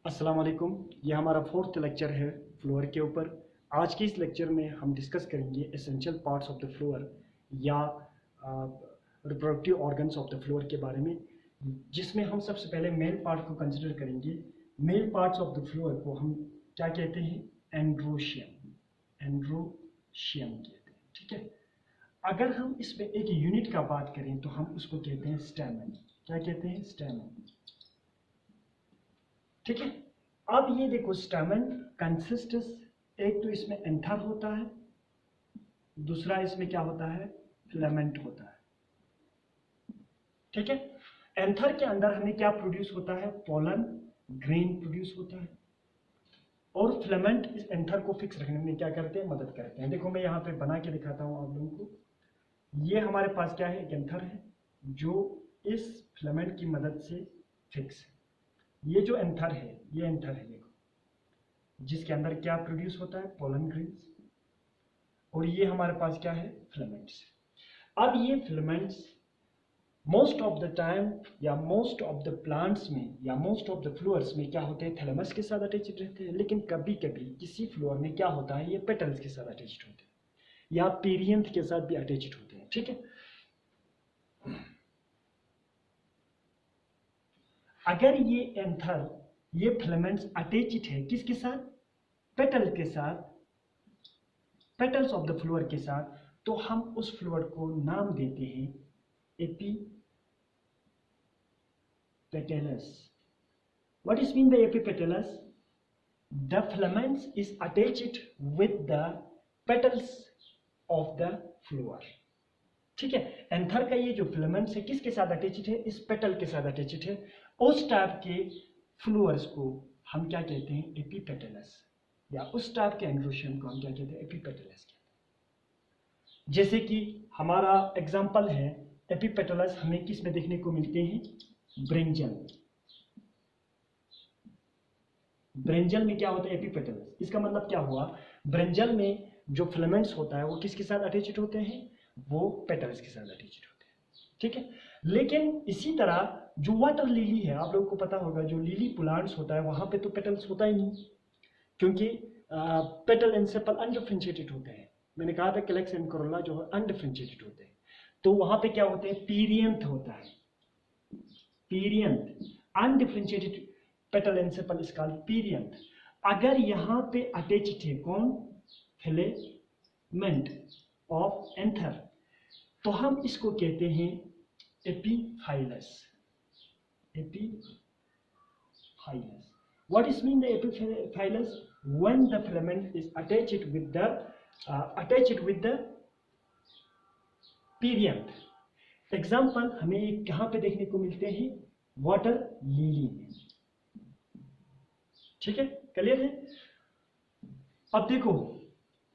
अस्सलाम वालेकुम। ये हमारा फोर्थ लेक्चर है फ्लोअर के ऊपर। आज के इस लेक्चर में हम डिस्कस करेंगे essential parts of the flower या reproductive organs of the flower के बारे में, जिसमें हम सबसे पहले मेल पार्ट को कंसिडर करेंगे। Male parts of the flower को हम क्या कहते हैं? एंड्रोशियम। एंड्रोशियम कहते हैं, ठीक है। अगर हम इसमें एक यूनिट का बात करें तो हम उसको कहते हैं स्टैमेन। क्या कहते हैं? स्टैमेन, ठीक है। अब ये देखो, स्टैमेन कंसिस्ट्स, एक तो इसमें एंथर होता है, दूसरा इसमें क्या होता है? फिलामेंट होता है, ठीक है। एंथर के अंदर हमें क्या प्रोड्यूस होता है? पोलन ग्रेन प्रोड्यूस होता है, और फिलामेंट इस एंथर को फिक्स रखने में क्या करते हैं? मदद करते हैं। देखो मैं यहाँ पे बना के दिखाता हूँ आप लोगों को। ये हमारे पास क्या है? एक एंथर है जो इस फिलामेंट की मदद से फिक्स है। ये जो एंथर है, ये एंथर है देखो, जिसके अंदर क्या प्रोड्यूस होता है? Pollen grains. और ये हमारे पास क्या है? फिलामेंट्स। अब ये filaments most of the time या मोस्ट ऑफ द प्लांट्स में या मोस्ट ऑफ द फ्लोअर्स में क्या होते हैं? थैलेमस के साथ अटैच्ड रहते हैं। लेकिन कभी कभी किसी फ्लोअर में क्या होता है? ये पेटल्स के साथ अटैच्ड होते हैं या पीरियंथ के साथ भी अटैच्ड होते हैं, ठीक है। अगर ये एंथर, ये फिलामेंट्स अटैच्ड है किसके साथ? पेटल के साथ, पेटल्स ऑफ द फ्लोअर के साथ, तो हम उस फ्लोअर को नाम देते हैं epipetalous. What is mean the epipetalous? The filaments is attached with the petals of the flour, ठीक है। एंथर का ये जो फिलामेंट्स है किसके साथ अटैच्ड है? इस पेटल के साथ अटैच्ड है। उस टाइप के फ्लोअर्स को हम क्या कहते हैं? एपिपेटलस। या उस टाइप के एंड्रोशियम को हम क्या कहते हैं? एपिपेटलस कहते हैं। जैसे कि हमारा एग्जांपल है, एपिपेटलस हमें किस में देखने को मिलते हैं? ब्रिंजल। ब्रिंजल में क्या होता है? एपिपेटलस। इसका मतलब क्या हुआ? ब्रिंजल में जो फिलामेंट्स होता है वो किसके साथ अटैच्ड होते हैं? वो पेटल्स के साथ अटैच्ड होते हैं, ठीक है। लेकिन इसी तरह जो वाटर लिली है, आप लोगों को पता होगा, जो लिली प्लांट्स होता है वहां पे तो पेटल्स होता ही नहीं, क्योंकि पेटल एंड सेपल अनडिफरेंशिएटेड होते हैं। मैंने कहा था कैलेक्स एंड कोरोला जो है अनडिफरेंशिएटेड होते हैं, तो वहां पे क्या होते हैं? पीरियंथ होता है। Perianth, undifferentiated petal and sepal is called perianth. अगर यहाँ पे अटैच्ड है कौन? फिलामेंट ऑफ एंथर, तो हम इसको कहते हैं epiphyllous. Epiphyllous. What is mean the epiphilus? When the filament is attached with the perianth. Example हमें कहाँ पे देखने को मिलते हैं? वाटर लिली में, ठीक है। क्लियर है? अब देखो,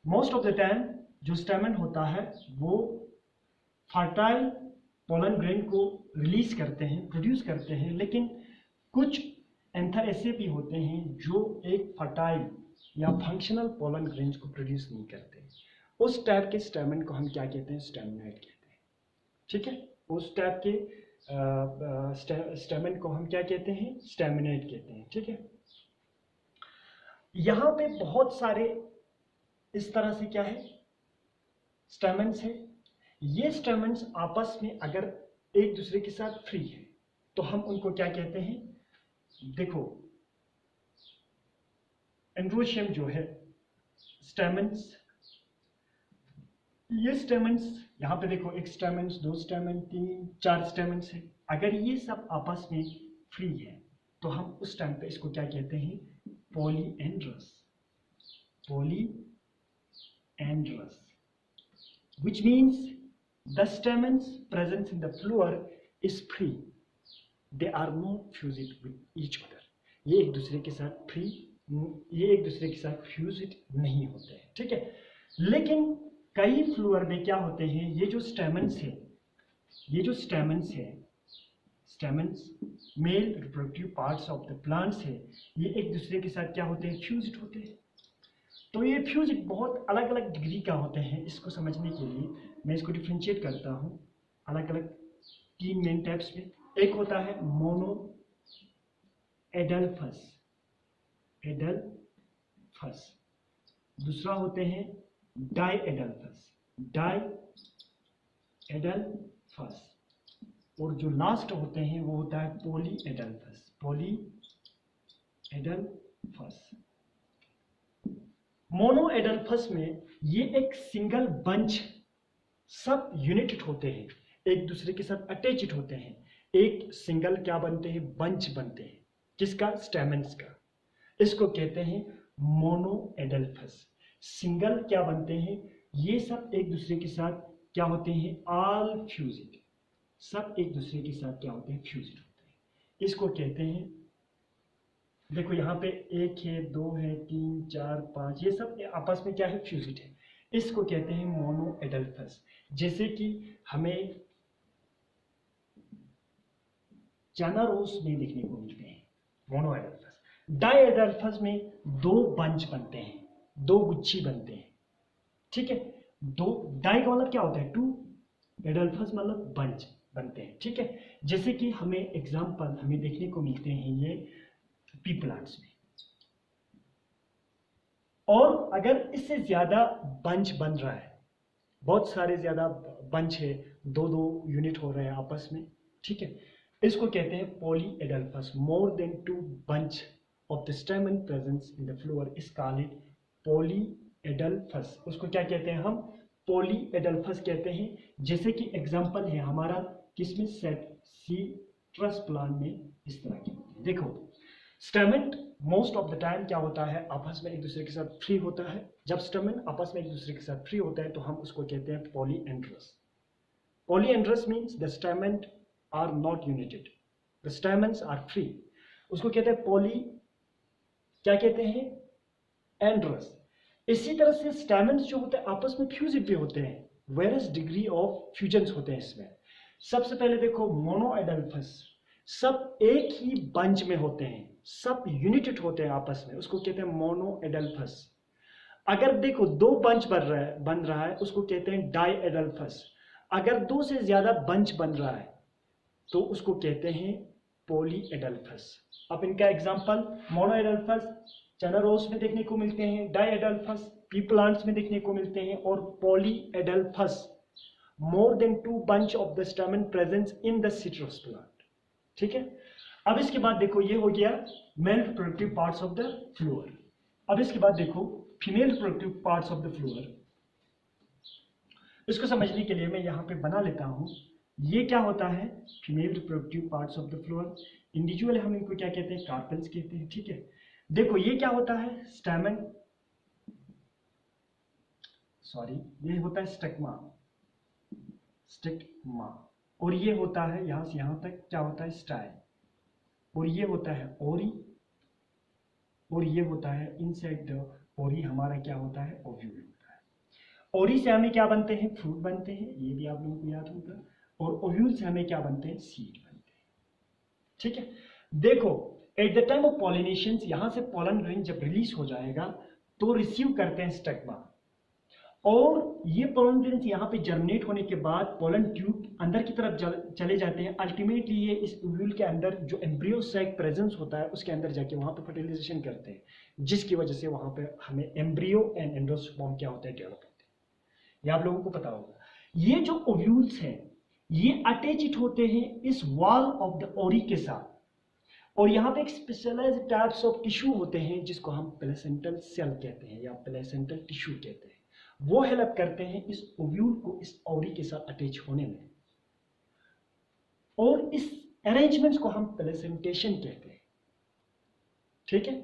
मोस्ट ऑफ द टाइम जो स्टैमेन होता है वो फर्टाइल पोलन ग्रेन को रिलीज करते हैं, प्रोड्यूस करते हैं। लेकिन कुछ एंथर ऐसे भी होते हैं जो एक फर्टाइल या फंक्शनल पोलन ग्रेन्स को प्रोड्यूस नहीं करते। उस टाइप के स्टैमेन को हम क्या कहते हैं? स्टैमिनोइड कहते हैं, ठीक है। उस टाइप के स्टैमेन को हम क्या कहते हैं? स्टैमिनोइड कहते हैं, ठीक है। यहाँ पे बहुत सारे इस तरह से क्या है? स्टैमेन्स है। ये स्टैमेन्स आपस में अगर एक दूसरे के साथ फ्री है तो हम उनको क्या कहते हैं? देखो, एंड्रोशियम जो है, स्टैमेन्स, ये स्टैमेन्स यहाँ पे देखो, एक स्टैमेन्स, दो स्टैमेन, तीन, चार स्टैमेन्स है। अगर ये सब आपस में फ्री है तो हम उस टाइम पे इसको क्या कहते हैं? Polyandrous. Polyandrous, which means the stamens present in the flower is free. They are not fused with each other. ये एक दूसरे के साथ फ्री, ये एक दूसरे के साथ फ्यूज्ड नहीं होते हैं, ठीक है। लेकिन कई फ्लोअर में क्या होते हैं? ये जो स्टैमेन्स है, stamens male reproductive parts of the plants है, ये एक दूसरे के साथ क्या होते हैं? फ्यूज्ड होते हैं। तो ये फ्यूज्ड बहुत अलग अलग डिग्री का होते हैं। इसको समझने के लिए मैं इसको डिफ्रेंशिएट करता हूँ अलग अलग तीन मेन टाइप्स में। एक होता है मोनो एडल्फस, एडल्फस। दूसरा होते हैं डाई एडल्फस, डाई एडल्फस। और जो लास्ट होते हैं वो होता है poly adelphous, poly adelphous. Mono adelphous में ये एक सिंगल बंच, सब यूनिटेड होते हैं, एक दूसरे के साथ अटैच्ड होते हैं, एक सिंगल क्या बनते हैं, बंच बनते हैं। किसका, स्टेमेंस का। इसको कहते हैं मोनो एडल्फस। सिंगल क्या बनते हैं, ये सब एक दूसरे के साथ क्या होते हैं, ऑल फ्यूजिड, सब एक दूसरे के साथ क्या होते हैं, फ्यूजिड होते हैं। इसको कहते हैं, देखो यहाँ पे 1 है, 2 है, 3, 4, 5, ये सब आपस में क्या है, फ्यूजिड है। इसको कहते हैं मोनो एडल्फस। जैसे कि हमें चना रोज में देखने को मिलते हैं मोनो एडल्फस। डाई एडल्फस में 2 बंच बनते हैं, 2 गुच्छी बनते हैं, ठीक है। दो, डाई का मतलब क्या होता है, 2, एडल्फस मतलब बंच बनते हैं, ठीक है। जैसे कि हमें एग्जाम्पल हमें देखने को मिलते हैं ये पी प्लांट्स में। और अगर इससे ज्यादा बंच बन रहा है, बहुत सारे ज्यादा बंच है, 2-2 यूनिट हो रहे हैं आपस में, ठीक है, इसको कहते हैं poly adelphous. More than 2 bunch of the स्टेमन presence in the floor is called poly adelphous. उसको क्या कहते हैं हम, पॉली एडल्फस कहते हैं। जैसे कि एग्जांपल है हमारा किसमें, सिट्रस प्लांट में इस तरह के होते हैं। देखो स्टेमन मोस्ट ऑफ द टाइम क्या होता है, आपस में एक दूसरे के साथ फ्री होता है। जब स्टेमन आपस में एक दूसरे के साथ फ्री होता है तो हम उसको कहते हैं polyandrous. Polyandrous means the stamen are not united, the stamens are free. उसको कहते हैं पॉली, क्या कहते हैं, एंड्रस। इसी तरह से स्टेमन्स जो होते हैं आपस में फ्यूजिड भी होते हैं, वेरियस डिग्री ऑफ फ्यूजन्स होते हैं इसमें। सबसे पहले देखो मोनो एडल्फस, सब एक ही बंच में होते हैं, सब यूनिटेड होते हैं आपस में, उसको कहते हैं मोनो एडल्फस। अगर देखो 2 बंच बन रहा है उसको कहते हैं डाई एडल्फस। अगर 2 से ज्यादा बंच बन रहा है तो उसको कहते हैं पॉली एडल्फस। अब इनका एग्जांपल, मोनो एडल्फस चना रोज में देखने को मिलते हैं, डाई एडल्फस पी प्लांट्स में देखने को मिलते हैं, और poly adelphous more than 2 bunch of the स्टेमन presence in the citrus plant, ठीक है। अब इसके बाद देखो ये हो गया mail reproductive parts of the floor. अब इसके बाद देखो female reproductive parts of the floor. इसको समझने के लिए मैं यहाँ पे बना लेता हूँ, ये क्या होता है, female reproductive parts of the floor. Individual हम इनको क्या कहते हैं, कार्पेल्स कहते हैं, ठीक है। देखो ये क्या होता है, स्टैमेन, सॉरी ये होता है स्टिग्मा, स्टिग्मा। और ये होता है यहां से यहां तक क्या होता है, स्टाइल। और ये होता है ओरी, और ये होता है इनसाइड द ओरी हमारा क्या होता है, ओव्यूल होता है। ओरी से हमें क्या बनते हैं, फ्रूट बनते हैं, ये भी आप लोगों को याद होगा। और ओव्यूल से हमें क्या बनते हैं, सीड बनते हैं, ठीक है। देखो at the time of pollination यहां से पॉलन ग्रेन जब रिलीज हो जाएगा तो रिसीव करते हैं स्टिग्मा, और ये पोलन ग्रेन्स यहाँ पे जर्मिनेट होने के बाद पोलन ट्यूब अंदर की तरफ चले जाते हैं। अल्टीमेटली ये इस ओव्यूल के अंदर जो एम्ब्रियो सैक प्रेजेंस होता है उसके अंदर जाके वहां पे फर्टिलाइजेशन करते हैं, जिसकी वजह से वहां पे हमें एम्ब्रियो एंड एंडोस्पर्म क्या होता है, डेवलप होते हैं। ये आप लोगों को पता होगा। ये जो ओव्यूल्स हैं ये अटैच्ड होते हैं इस वॉल ऑफ द ओरी के साथ, और यहाँ पे एक स्पेशलाइज्ड टाइप्स ऑफ टिश्यू होते हैं जिसको हम प्लेसेंटल सेल कहते हैं या प्लेसेंटल टिश्यू कहते हैं। वो हेल्प करते हैं इस ओव्यूल को इस ओरी के साथ अटैच होने में, और इस अरेंजमेंट्स को हम प्लेसेंटेशन कहते हैं, ठीक है।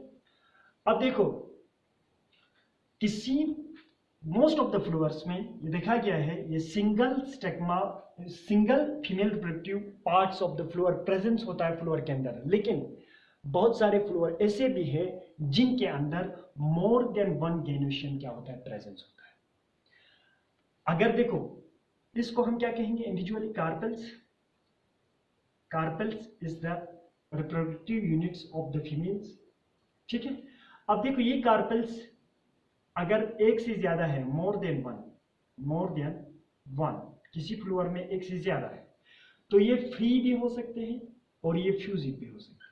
अब देखो किसी मोस्ट ऑफ द फ्लावर्स में ये देखा गया है, ये single stigma, single female reproductive parts of the flower presence होता है फ्लावर के अंदर। लेकिन बहुत सारे फ्लावर ऐसे भी है जिनके अंदर मोर देन 1 गेनेशन क्या होता है, प्रेजेंस होता है। अगर देखो इसको हम क्या कहेंगे, individually carpels. Carpels is the reproductive units of the females, ठीक है। अब देखो ये कार्पेल्स अगर एक से ज्यादा है, मोर देन वन, किसी फ्लोर में एक से ज्यादा है, तो ये फ्री भी हो सकते हैं और ये फ्यूजिव भी हो सकते हैं।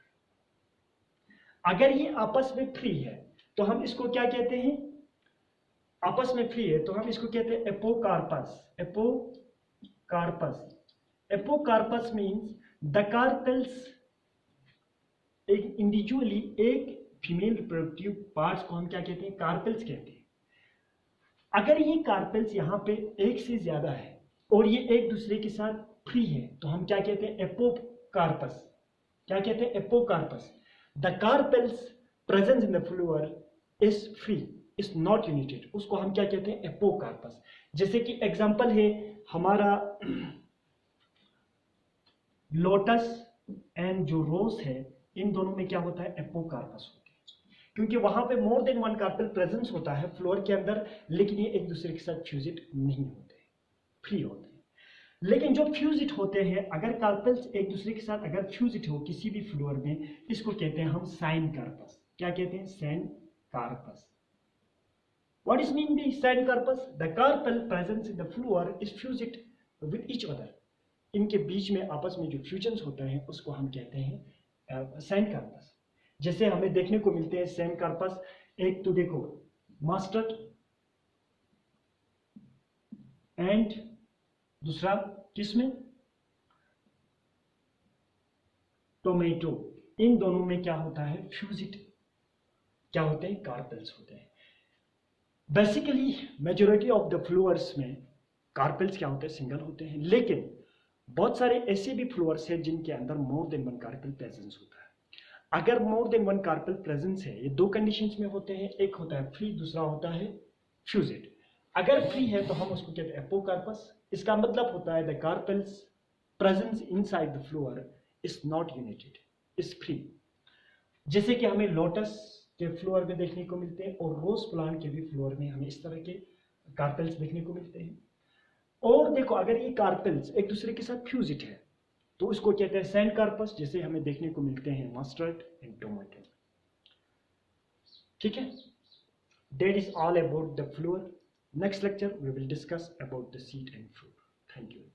अगर ये आपस में फ्री है तो हम इसको क्या कहते हैं, आपस में फ्री है तो हम इसको कहते हैं apocarpous. Apocarpous, apocarpous means the carpels, एक इंडिविजुअली एक फीमेल रिप्रोडक्टिव पार्ट्स को हम क्या कहते हैं, कार्पेल्स कहते हैं। अगर ये कार्पेल्स यहाँ पे एक से ज्यादा है और ये एक दूसरे के साथ फ्री है तो हम क्या कहते हैं, एपोकार्पस। क्या कहते हैं, apocarpous. The carpels presence in the flour is free, is not united, उसको हम क्या कहते हैं, एपोकार्पस। जैसे कि एग्जांपल है हमारा लोटस एंड जो रोज है, इन दोनों में क्या होता है, एपोकार्पस होता है, क्योंकि वहां पे more than one carpel presence होता है फ्लोर के अंदर, लेकिन ये एक दूसरे के साथ फ्यूजिट नहीं होते, फ्री होते हैं। लेकिन जो फ्यूजिट होते हैं, अगर कार्पेल्स एक दूसरे के साथ अगर फ्यूजिट हो किसी भी फ्लोर में, इसको कहते हैं हम साइन कार्पस। क्या कहते हैं, syncarpous. What is mean by sign corpus? The carpel presence in the floor is fused with each other. इनके बीच में आपस में जो फ्यूजन्स होते हैं उसको हम कहते हैं साइन कार्पस। जैसे हमें देखने को मिलते हैं साइन कार्पस, एक तो देखो मस्टर्ड एंड दूसरा किसमें, टोमेटो। इन दोनों में क्या होता है, फ्यूजिट क्या होते हैं, कार्पेल्स होते हैं। Basically majority of the flowers में कार्पेल्स क्या होते हैं, सिंगल होते हैं, लेकिन बहुत सारे ऐसे भी फ्लोअर्स हैं जिनके अंदर more than one carpel presence होता है। अगर more than one carpel presence है, ये दो कंडीशंस में होते हैं, एक होता है फ्री, दूसरा होता है फ्यूजिट। अगर फ्री है तो हम उसको कहते हैं एपोकार्पस। इसका मतलब होता है the carpels presence inside the flour is not united, is free. जैसे कि हमें लोटस के फ्लोर में देखने को मिलते हैं और रोज प्लांट के भी फ्लोर में हमें इस तरह के कार्पेल्स देखने को मिलते हैं। और देखो अगर ये कार्पेल्स एक दूसरे के साथ फ्यूजिट है तो उसको कहते हैं सैंड कार्पस, जैसे हमें देखने को मिलते हैं मस्टर्ड एंड टोमेटो। ठीक है, that is all about the floor. Next lecture we will discuss about the seed and fruit. Thank you.